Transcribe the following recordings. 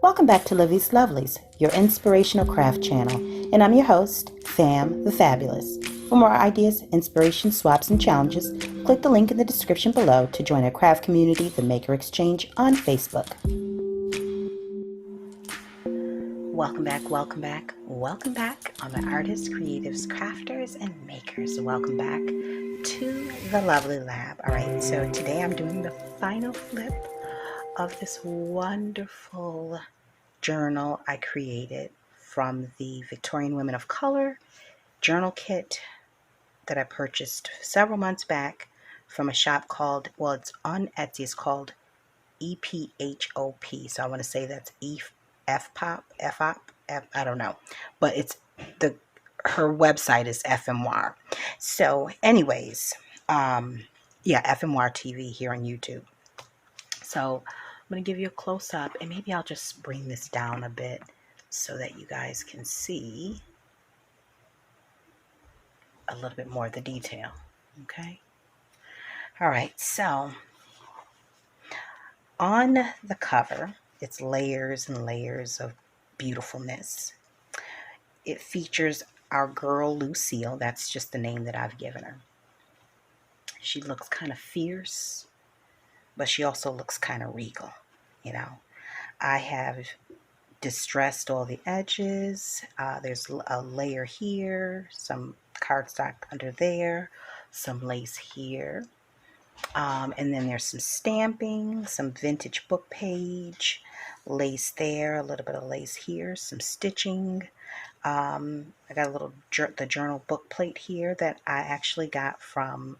Welcome back to Livie's Lovelies, your inspirational craft channel, and I'm your host, Fam the Fabulous. For more ideas, inspiration, swaps, and challenges, click the link in the description below to join our craft community, the Maker Exchange, on Facebook. Welcome back, welcome back, welcome back, all my artists, creatives, crafters, and makers. Welcome back to the Lovely Lab. All right, so today I'm doing the final flip of this wonderful journal I created from the Victorian Women of Color journal kit that I purchased several months back from a shop called, well, it's on Etsy, it's called EPHOP. So I want to say that's F-Pop, F-Op, I don't know. But it's her website is FMWAR. So anyways, yeah, FMWAR TV here on YouTube. So I'm going to give you a close-up, and maybe I'll just bring this down a bit so that you guys can see a little bit more of the detail, okay? All right, so on the cover, it's layers and layers of beautifulness. It features our girl Lucille. That's just the name that I've given her. She looks kind of fierce, but she also looks kind of regal, you know. I have distressed all the edges. There's a layer here, some cardstock under there, some lace here, and then there's some stamping, some vintage book page, lace there, a little bit of lace here, some stitching. I got a little the journal book plate here that I actually got from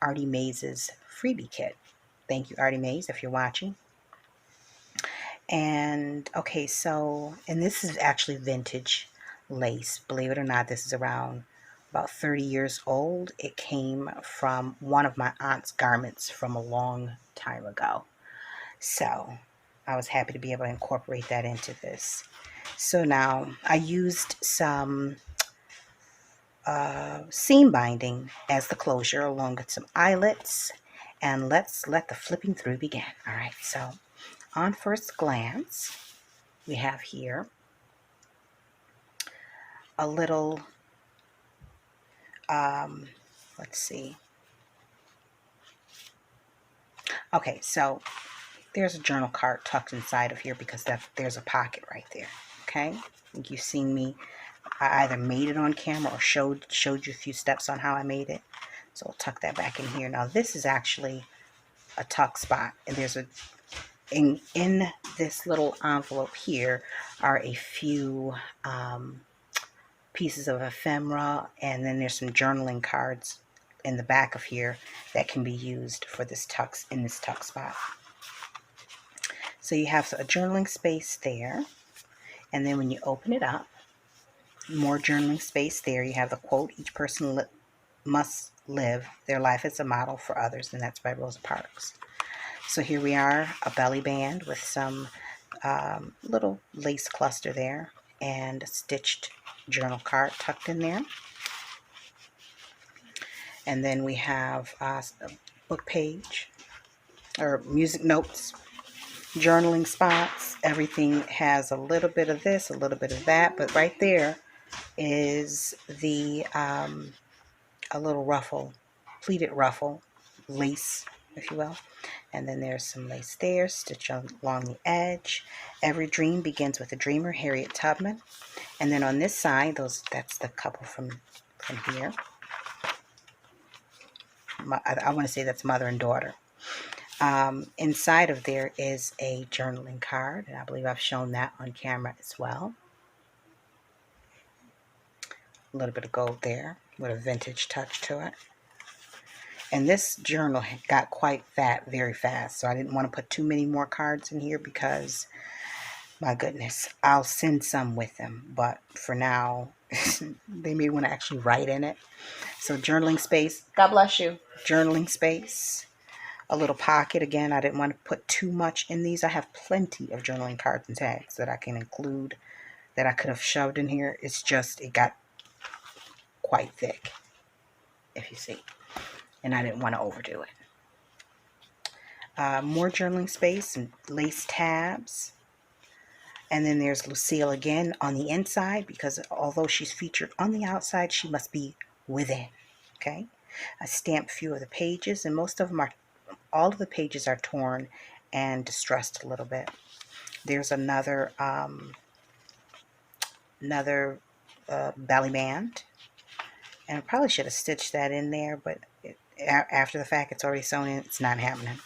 Artie Mays' freebie kit. Thank you, Artie Mays, if you're watching. And okay, so, and this is actually vintage lace. Believe it or not, this is around about 30 years old. It came from one of my aunt's garments from a long time ago. So I was happy to be able to incorporate that into this. So now I used some seam binding as the closure along with some eyelets. And let's let the flipping through begin. All right, so on first glance, we have here a little, let's see. Okay, so there's a journal card tucked inside of here because there's a pocket right there, okay? I think you've seen me. I either made it on camera or showed you a few steps on how I made it. So I'll tuck that back in here. Now this is actually a tuck spot, and there's a in this little envelope here are a few pieces of ephemera, and then there's some journaling cards in the back of here that can be used for this tuck spot. So you have a journaling space there, and then when you open it up, more journaling space there. You have the quote, "Each person must live their life as a model for others," and that's by Rosa Parks. So here we are, a belly band with some little lace cluster there and a stitched journal card tucked in there. And then we have a book page or music notes, journaling spots. Everything has a little bit of this, a little bit of that, but right there is the a little ruffle, pleated ruffle, lace, if you will. And then there's some lace there, stitched along the edge. Every dream begins with a dreamer, Harriet Tubman. And then on this side, that's the couple from here. I want to say that's mother and daughter. Inside of there is a journaling card, and I believe I've shown that on camera as well. A little bit of gold there with a vintage touch to it. And this journal got quite fat very fast, so I didn't want to put too many more cards in here because, my goodness, I'll send some with them. But for now, they may want to actually write in it. So journaling space, God bless you, journaling space. A little pocket, again, I didn't want to put too much in these. I have plenty of journaling cards and tags that I can include that I could have shoved in here. It's just, it got quite thick, if you see. And I didn't want to overdo it. More journaling space and lace tabs. And then there's Lucille again on the inside, because although she's featured on the outside, she must be within. Okay. I stamped a few of the pages, and most of them are, all of the pages are torn and distressed a little bit. There's another belly band, and I probably should have stitched that in there, but after the fact, it's already sewn in. It's not happening.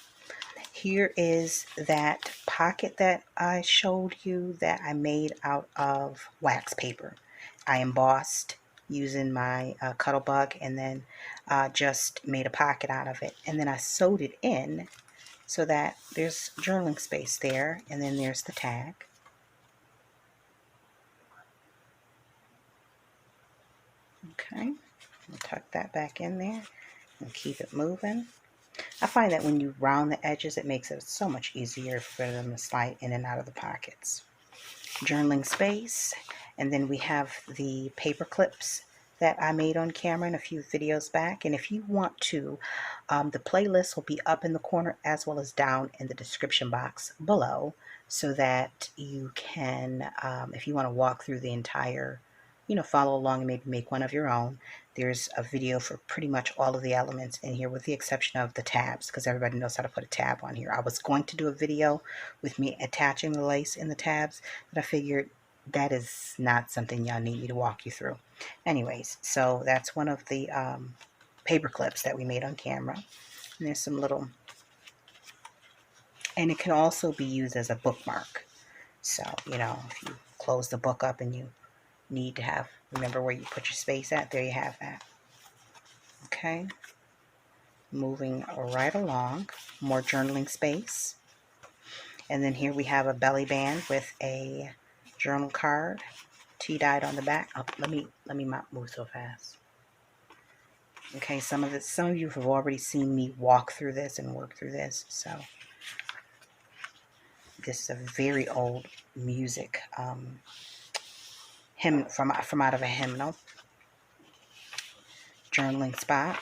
Here is that pocket that I showed you that I made out of wax paper. I embossed using my Cuttlebug, and then just made a pocket out of it. And then I sewed it in so that there's journaling space there, and then there's the tag. Okay, I'll tuck that back in there and keep it moving. I find that when you round the edges, it makes it so much easier for them to slide in and out of the pockets. Journaling space, and then we have the paper clips that I made on camera in a few videos back. And if you want to, the playlist will be up in the corner as well as down in the description box below, so that you can, if you want to walk through the entire, follow along and maybe make one of your own. There's a video for pretty much all of the elements in here, with the exception of the tabs, because everybody knows how to put a tab on here. I was going to do a video with me attaching the lace in the tabs, but I figured that is not something y'all need me to walk you through. Anyways, so that's one of the paper clips that we made on camera. And there's some little, and it can also be used as a bookmark. So, if you close the book up and you need to remember where you put your space at, there you have that. Okay, moving right along, more journaling space. And then here we have a belly band with a journal card, tea-dyed on the back. Oh, let me not move so fast. Okay, some of you have already seen me walk through this and work through this. So this is a very old music hymn from out of a hymnal. Journaling spot,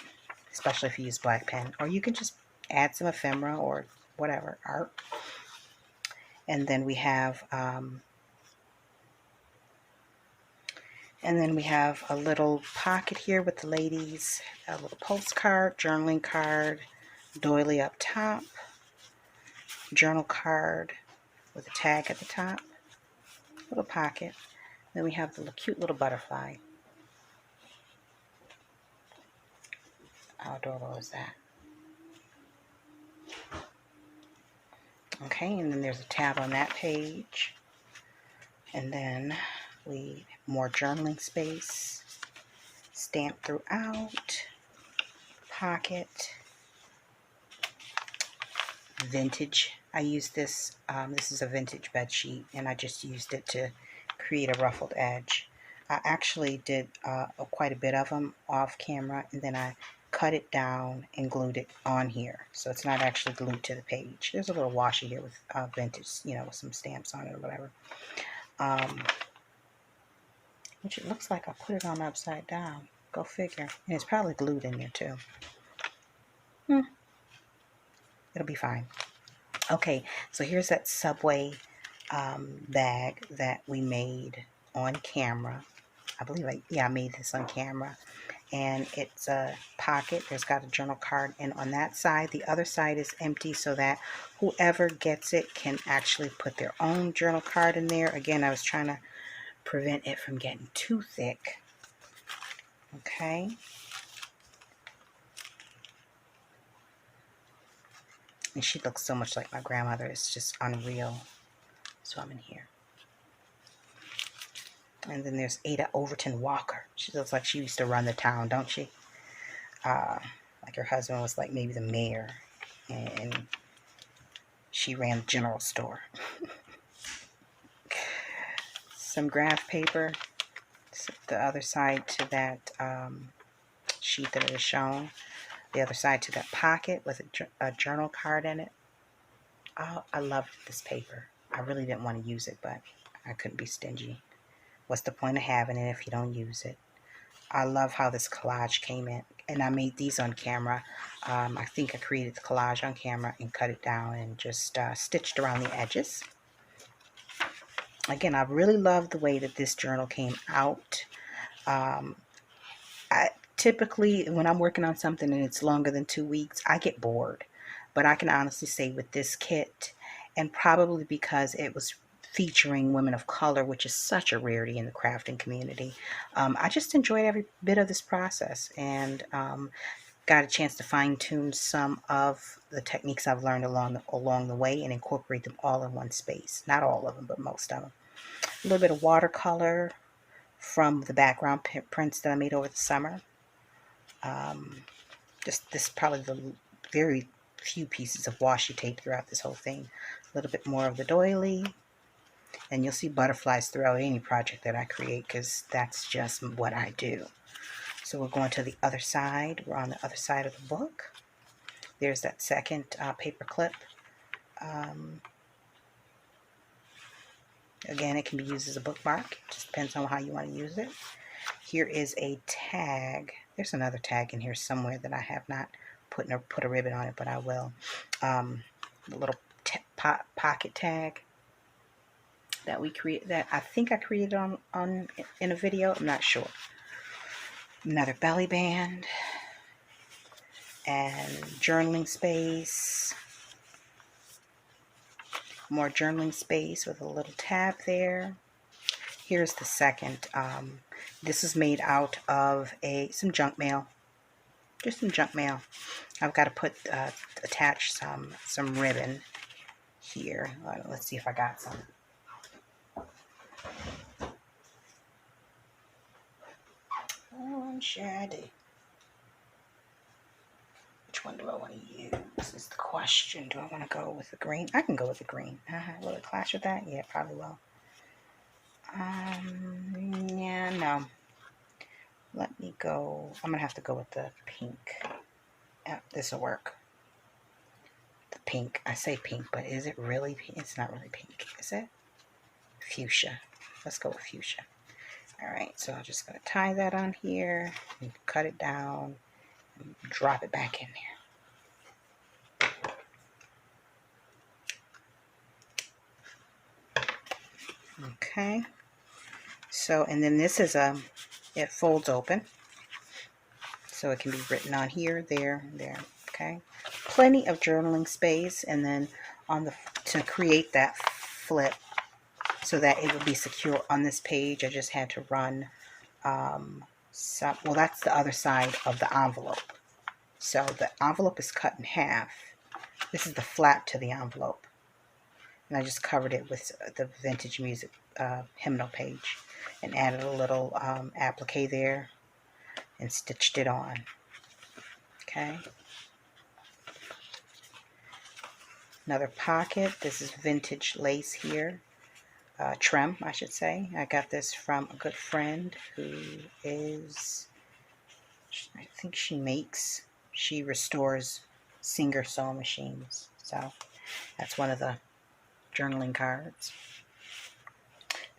especially if you use black pen, or you can just add some ephemera or whatever art. And then we have a little pocket here with the ladies, a little postcard, journaling card, doily up top, journal card with a tag at the top, little pocket. Then we have the cute little butterfly. How adorable is that? Okay, and then there's a tab on that page. And then more journaling space, stamped throughout, pocket, vintage. I used this, this is a vintage bed sheet, and I just used it to create a ruffled edge. I actually did quite a bit of them off camera, and then I cut it down and glued it on here. So it's not actually glued to the page. There's a little washi here with vintage, with some stamps on it or whatever. Which it looks like I put it on upside down. Go figure. And it's probably glued in there too. It'll be fine. Okay, so here's that Subway bag that we made on camera. I believe I made this on camera. And it's a pocket. There's got a journal card, and on that side, the other side is empty, so that whoever gets it can actually put their own journal card in there. Again, I was trying to prevent it from getting too thick. Okay. And she looks so much like my grandmother. It's just unreal. So I'm in here. And then there's Ada Overton Walker. She looks like she used to run the town, don't she? Like her husband was like maybe the mayor, and she ran the general store. Some graph paper. The other side to that sheet that is shown. The other side to that pocket with a journal card in it. Oh, I love this paper. I really didn't want to use it, but I couldn't be stingy. What's the point of having it if you don't use it? I love how this collage came in. And I made these on camera. I think I created the collage on camera and cut it down and just stitched around the edges. Again, I really love the way that this journal came out. Um, I typically, when I'm working on something and it's longer than 2 weeks, I get bored. But I can honestly say with this kit, and probably because it was featuring women of color, which is such a rarity in the crafting community, I just enjoyed every bit of this process, and got a chance to fine tune some of the techniques I've learned along the way and incorporate them all in one space. Not all of them, but most of them. A little bit of watercolor from the background prints that I made over the summer. Um, just this probably the very few pieces of washi tape throughout this whole thing. A little bit more of the doily, and you'll see butterflies throughout any project that I create because that's just what I do. So we're going to the other side. We're on the other side of the book. There's that second paper clip. Um, Again, it can be used as a bookmark. It just depends on how you want to use it. Here is a tag. There's another tag in here somewhere that I have not put a ribbon on it, but I will. The little pocket tag that we create, that I think I created on in a video. I'm not sure. Another belly band and journaling space. More journaling space with a little tab there. Here's the second. This is made out of some junk mail. Just some junk mail. I've got to attach some ribbon here. Let's see if I got some. Oh, I'm sure I do. Which one do I want to use? Is the question. Do I want to go with the green? I can go with the green. Will it clash with that? Yeah, probably will. Yeah, no. Let me go. I'm gonna have to go with the pink. Yeah, this will work. The pink. I say pink, but is it really pink? It's not really pink, is it? Fuchsia. Let's go with fuchsia. All right, so I'm just gonna tie that on here and cut it down and drop it back in there. Okay. So, and then this is it folds open. So it can be written on here, there, there. Okay. Plenty of journaling space, and then to create that flip so that it would be secure on this page, I just had to run well, that's the other side of the envelope. So the envelope is cut in half. This is the flap to the envelope. And I just covered it with the vintage music hymnal page and added a little applique there and stitched it on. Okay. Another pocket. This is vintage lace here. Trim, I should say. I got this from a good friend who is, I think she restores Singer sewing machines. So that's one of the journaling cards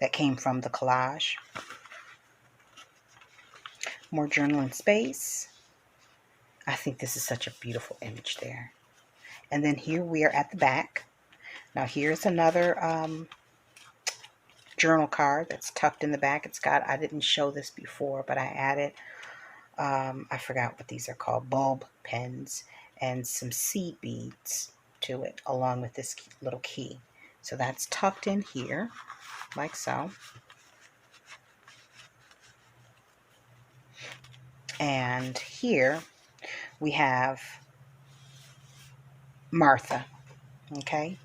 that came from the collage. More journaling space. I think this is such a beautiful image there. And then here we are at the back. Now here's another journal card that's tucked in the back. It's got, I didn't show this before, but I added, I forgot what these are called, bulb pens and some seed beads to it, along with this little key. So that's tucked in here, like so. And here we have Martha, okay?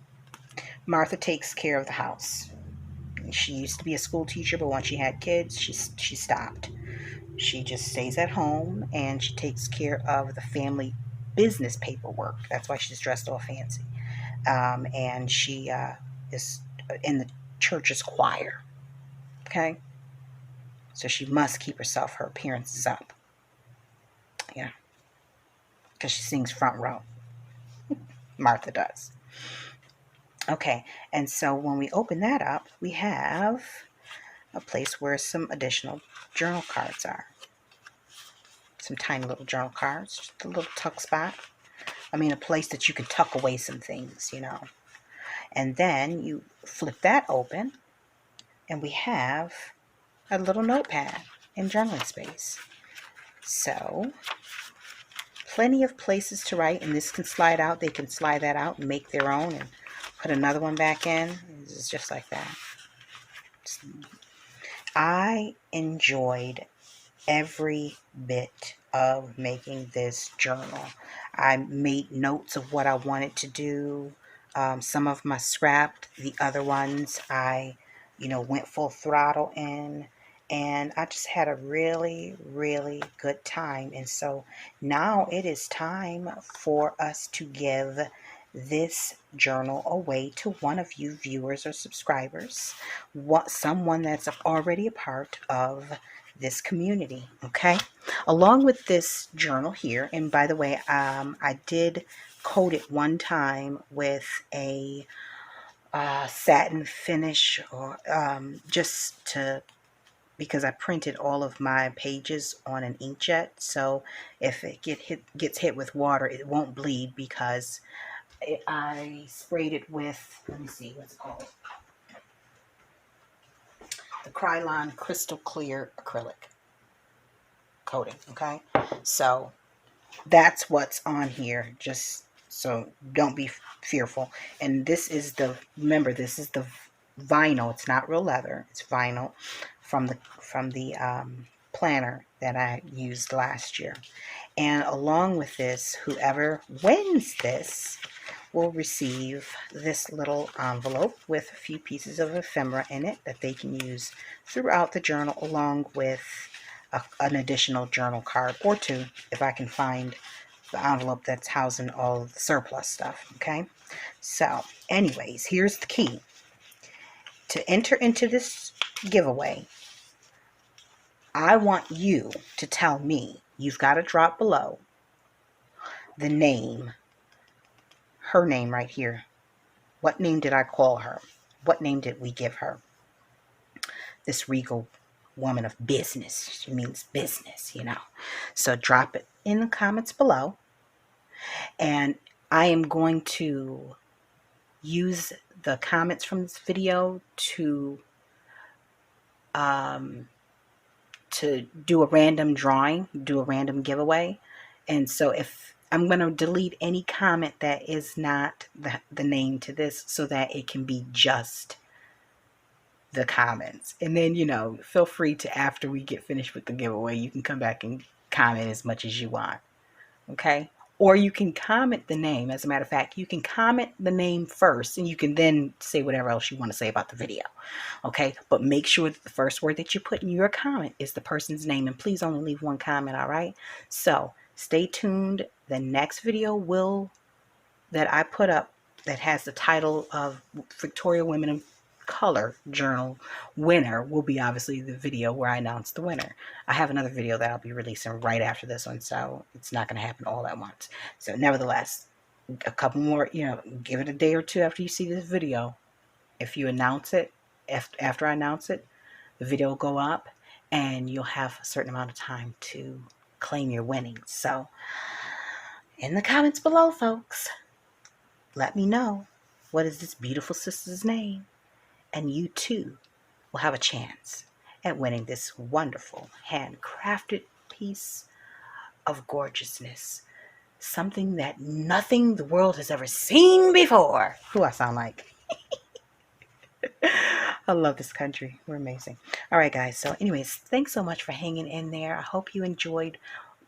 Martha takes care of the house. She used to be a school teacher, but once she had kids, she stopped. She just stays at home and she takes care of the family business paperwork. That's why she's dressed all fancy. And she is in the church's choir. Okay? So she must keep her appearances up. Yeah. Because she sings front row. Martha does. Okay, and so when we open that up, we have a place where some additional journal cards are. Some tiny little journal cards, just a little tuck spot. I mean, a place that you can tuck away some things, you know. And then you flip that open, And we have a little notepad and journaling space. So plenty of places to write, and this can slide out. They can slide that out and make their own and put another one back in. It's just like that. I enjoyed every bit of making this journal. I made notes of what I wanted to do. Some of them I scrapped. The other ones I, went full throttle in. And I just had a really, really good time. And so now it is time for us to give this journal away to one of you viewers or subscribers, someone that's already a part of this community. Okay, along with this journal here, and by the way, I did coat it one time with a satin finish, or just to, because I printed all of my pages on an inkjet, so if it gets hit with water, it won't bleed, because I sprayed it with, let me see, what's it called, the Krylon Crystal Clear Acrylic coating. Okay, so that's what's on here, just so don't be fearful. And this is remember, this is the vinyl. It's not real leather, it's vinyl from the planner that I used last year. And along with this, whoever wins this will receive this little envelope with a few pieces of ephemera in it that they can use throughout the journal, along with an additional journal card or two, if I can find the envelope that's housing all of the surplus stuff. Okay, so anyways, here's the key to enter into this giveaway. I want you to tell me, you've got to drop below the name, her name right here. What name did I call her? What name did we give her? This regal woman of business. She means business, So drop it in the comments below. And I am going to use the comments from this video to do a random drawing, do a random giveaway. And so if I'm going to delete any comment that is not the name to this, so that it can be just the comments. And then, feel free to, after we get finished with the giveaway, you can come back and comment as much as you want. Okay? Or you can comment the name. As a matter of fact, you can comment the name first, and you can then say whatever else you want to say about the video. Okay? But make sure that the first word that you put in your comment is the person's name, and please only leave one comment, all right? So stay tuned. The next video that I put up, that has the title of Victorian Women of Color Journal winner, will be obviously the video where I announce the winner. I have another video that I'll be releasing right after this one, so it's not going to happen all at once. So nevertheless, a couple more, give it a day or two after you see this video. If you announce it, after I announce it, the video will go up, and you'll have a certain amount of time to claim your winnings. So in the comments below, folks, let me know, what is this beautiful sister's name? And you too will have a chance at winning this wonderful handcrafted piece of gorgeousness. Something that nothing the world has ever seen before. Who I sound like? I love this country. We're amazing. All right, guys. So anyways, thanks so much for hanging in there. I hope you enjoyed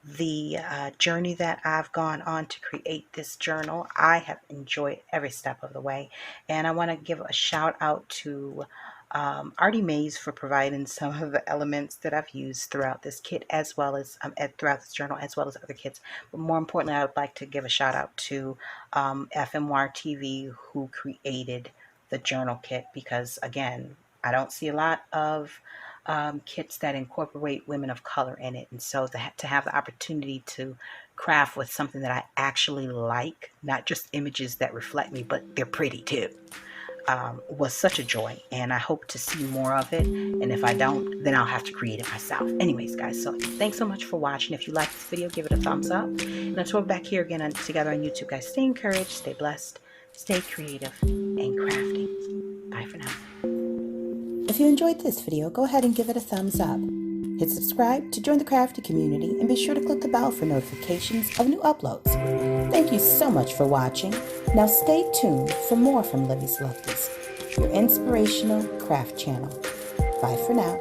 the journey that I've gone on to create this journal. I have enjoyed every step of the way, and I want to give a shout out to Artie Mays for providing some of the elements that I've used throughout this kit, as well as throughout this journal, as well as other kits. But more importantly, I would like to give a shout out to FMR TV, who created the journal kit, because again, I don't see a lot of kits that incorporate women of color in it. And so to have the opportunity to craft with something that I actually like, not just images that reflect me, but they're pretty too, was such a joy. And I hope to see more of it. And if I don't, then I'll have to create it myself. Anyways, guys, so thanks so much for watching. If you like this video, give it a thumbs up. And until we're back here again together on YouTube, guys, stay encouraged, stay blessed, stay creative, and crafting. Bye for now. If you enjoyed this video, go ahead and give it a thumbs up. Hit subscribe to join the crafty community and be sure to click the bell for notifications of new uploads. Thank you so much for watching. Now stay tuned for more from Livie's Lovelies, your inspirational craft channel. Bye for now.